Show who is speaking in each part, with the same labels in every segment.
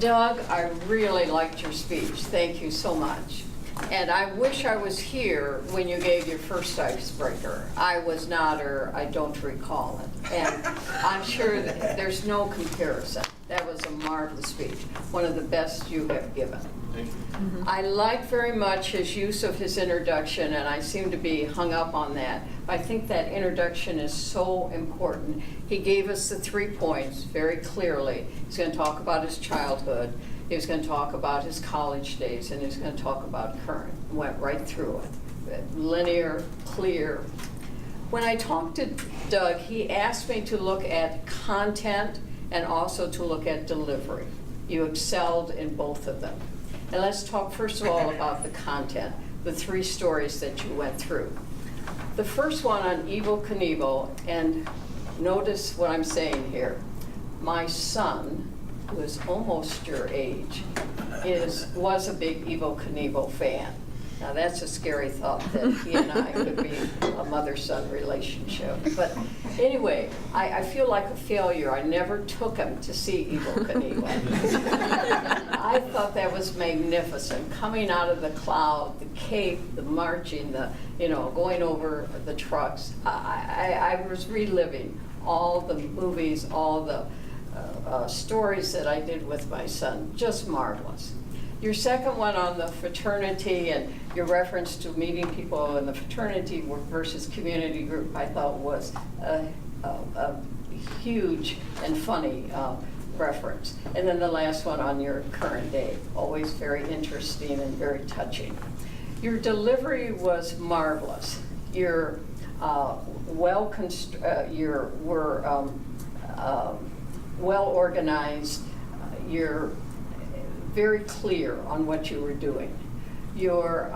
Speaker 1: Doug, I really liked your speech. Thank you so much. And I wish I was here when you gave your first icebreaker. I was not, or I don't recall it. And I'm sure that there's no comparison. That was a marvelous speech, one of the best you have given.
Speaker 2: Thank you.
Speaker 1: I like very much his use of his introduction, and I seem to be hung up on that. I think that introduction is so important. He gave us the 3 points very clearly. He's going to talk about his childhood, he was going to talk about his college days, and he's going to talk about current. Went right through it. Linear, clear. When I talked to Doug, he asked me to look at content and also to look at delivery. You excelled in both of them. And let's talk first of all about the content, the 3 stories that you went through. The first one on Evel Knievel, and notice what I'm saying here. My son, who is almost your age, was a big Evel Knievel fan. Now that's a scary thought that he and I could be a mother-son relationship. But anyway, I feel like a failure. I never took him to see Evel Knievel. I thought that was magnificent. Coming out of the cloud, the cape, the marching, going over the trucks. I was reliving all the movies, all the stories that I did with my son. Just marvelous. Your second one on the fraternity and your reference to meeting people in the fraternity versus community group, I thought was a huge and funny reference. And then the last one on your current day, always very interesting and very touching. Your delivery was marvelous. You're well organized. You're very clear on what you were doing. Your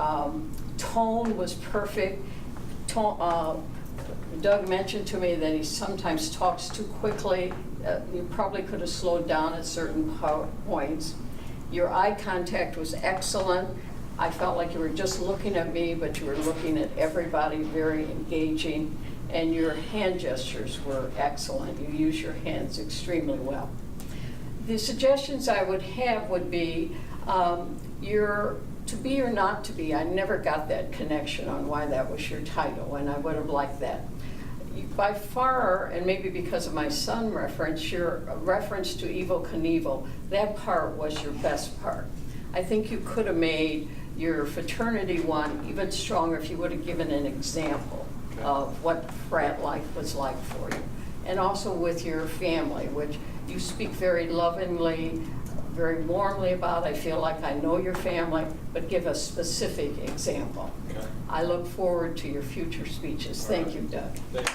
Speaker 1: tone was perfect. Doug mentioned to me that he sometimes talks too quickly. You probably could have slowed down at certain points. Your eye contact was excellent. I felt like you were just looking at me, but you were looking at everybody, very engaging. And your hand gestures were excellent. You use your hands extremely well. The suggestions I would have would be your to be or not to be. I never got that connection on why that was your title, and I would have liked that. By far, and maybe because of my son reference, your reference to Evel Knievel, that part was your best part. I think you could have made your fraternity one even stronger if you would have given an example of what frat life was like for you. And also with your family, which you speak very lovingly, very warmly about. I feel like I know your family, but give a specific example.
Speaker 2: Okay.
Speaker 1: I look forward to your future speeches. Thank you, Doug.
Speaker 2: Thank you.